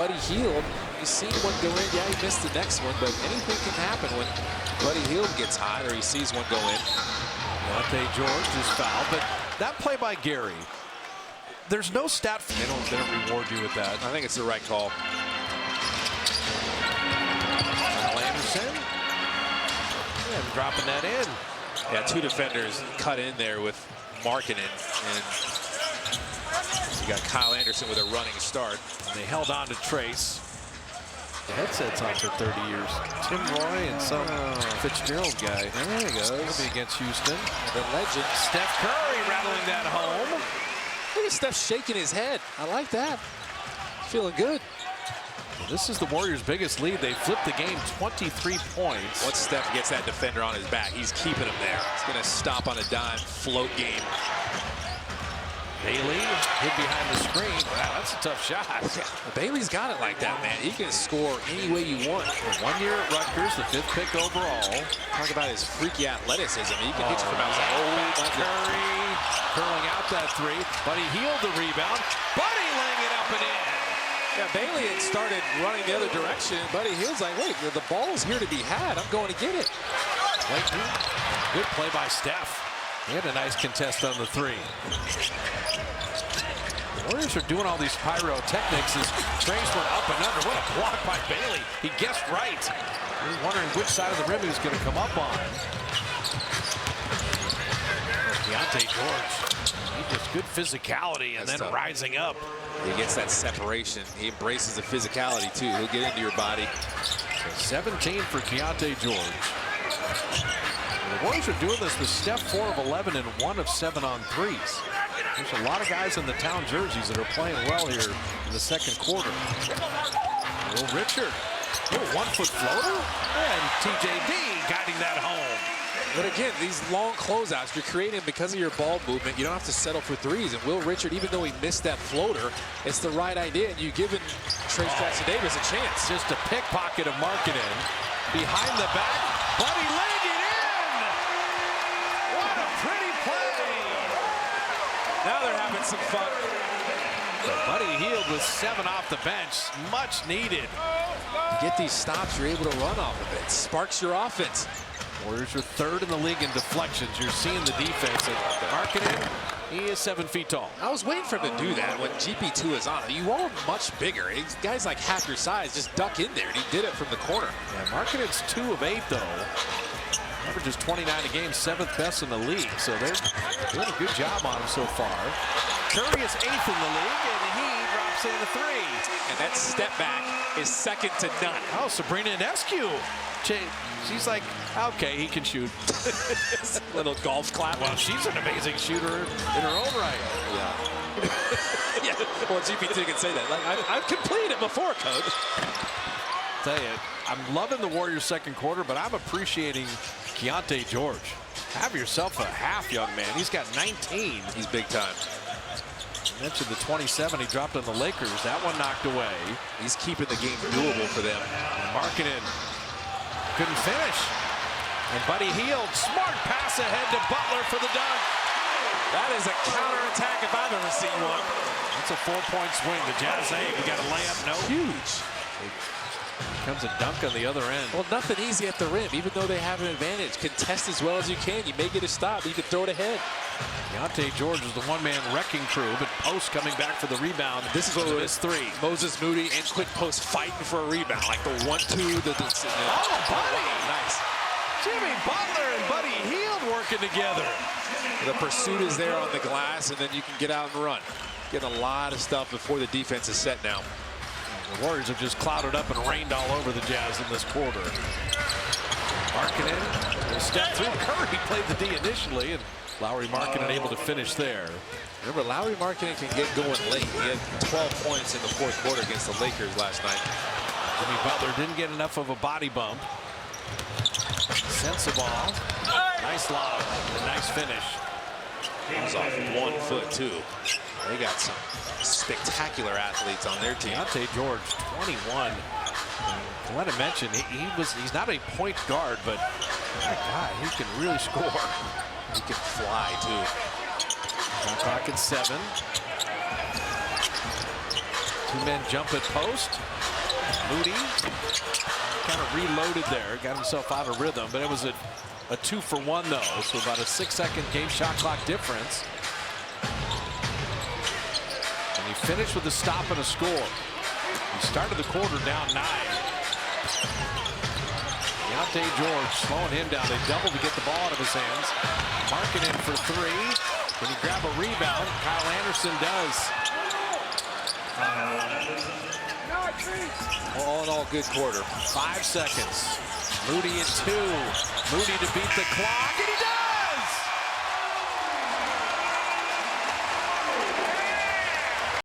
Buddy Hield, you've seen one go in. Yeah, he missed the next one, but anything can happen when Buddy Hield gets hot or he sees one go in. Keyonte George is fouled, but that play by Gary, there's no stat. They don't reward you with that. I think it's the right call. Anderson, and dropping that in. Yeah, two defenders cut in there with Markkanen, and you got Kyle Anderson with a running start. And they held on to Trace. The headset's on for 30 years. Tim Roy and some Fitzgerald guy. There he goes. He'll be against Houston. The legend Steph Curry rattling that home. Look at Steph shaking his head. I like that. Feeling good. This is the Warriors' biggest lead. They flipped the game 23 points. Once Steph gets that defender on his back, he's keeping him there. He's going to stop on a dime, float game. Bailey hid behind the screen. Wow, that's a tough shot. Yeah, Bailey's got it like that, man. He can score any way you want. For 1 year at Rutgers, the 5th pick overall. Talk about his freaky athleticism. He can hit you from outside. Curry curling out that three. Buddy Hield the rebound. Buddy laying it up and in. Yeah, Bailey had started running the other direction. Buddy Hield's like, wait, the ball's here to be had. I'm going to get it. Good play by Steph. He had a nice contest on the three. The Warriors are doing all these pyrotechnics as Trace went up and under. What a block by Bailey. He guessed right. He was wondering which side of the rim he was going to come up on. Keyonte George. He just good physicality and then rising up. He gets that separation. He embraces the physicality too. He'll get into your body. 17 for Keyonte George. The Warriors are doing this with Steph 4 of 11 and 1 of 7 on threes. There's a lot of guys in the town jerseys that are playing well here in the second quarter. Will Richard, a 1-foot floater, and TJD guiding that home. But again, these long closeouts, you're creating because of your ball movement. You don't have to settle for threes. And Will Richard, even though he missed that floater, it's the right idea. And you've given Trayce Jackson-Davis a chance. Just a pickpocket of Markkanen. Behind the back, Buddy laying it in. What a pretty play. Now they're having some fun. So Buddy Hield with 7 off the bench. Much needed. You get these stops, you're able to run off of it. Sparks your offense. Warriors are 3rd in the league in deflections. You're seeing the defense. Markkanen, he is 7 feet tall. I was waiting for him to do that when GP2 is on. You are much bigger. Guys like half your size just duck in there, and he did it from the corner. Yeah, Markkanen's 2 of 8, though. Averages 29 a game, 7th best in the league. So they're doing a good job on him so far. Curry is 8th in the league, and he drops in a 3. And that step back is second to none. Oh, Sabrina Ionescu. She's like, okay, he can shoot. Little golf clap. Well, she's an amazing shooter in her own right. Yeah. Yeah. Well, GPT can say that. Like, I've completed it before, Coach. Tell you, I'm loving the Warriors' second quarter, but I'm appreciating Keyonte George. Have yourself a half, young man. He's got 19. He's big time. I mentioned the 27 he dropped on the Lakers. That one knocked away. He's keeping the game doable for them. Markkanen couldn't finish. And Buddy Hield, smart pass ahead to Butler for the dunk. That is a counterattack if I've ever seen one. That's a 4-point swing. The Jazz, hey, we got a layup, no. Huge. Comes a dunk on the other end. Well, nothing easy at the rim, even though they have an advantage. Contest as well as you can. You may get a stop. You can throw it ahead. Keyonte George is the one-man wrecking crew, but Post coming back for the rebound. This is what it is. 3. Moses Moody and Quick Post fighting for a rebound, like the 1-2. Oh, Buddy! Nice. Jimmy Butler and Buddy Hield working together. The pursuit is there on the glass, and then you can get out and run. Getting a lot of stuff before the defense is set now. The Warriors have just clouded up and rained all over the Jazz in this quarter. Markkanen will step through. Curry played the D initially, and Lauri Markkanen able to finish there. Remember, Lauri Markkanen can get going late. He had 12 points in the 4th quarter against the Lakers last night. Jimmy Butler didn't get enough of a body bump. Sends the ball. Nice lob. A nice finish. He's off 1 foot, too. They got some spectacular athletes on their team. Keyonte George, 21. I want to mention, he's not a point guard, but my God, he can really score. He can fly, too. Shot clock at 7. Two men jump at post. Moody kind of reloaded there, got himself out of rhythm, but it was a 2-for-1 though, so about a 6-second game shot clock difference. And he finished with a stop and a score. He started the quarter down 9. Keyonte George slowing him down. They double to get the ball out of his hands. Markkanen for 3. Can he grab a rebound? Kyle Anderson does. All in all, good quarter. 5 seconds. Moody at 2. Moody to beat the clock, and he does!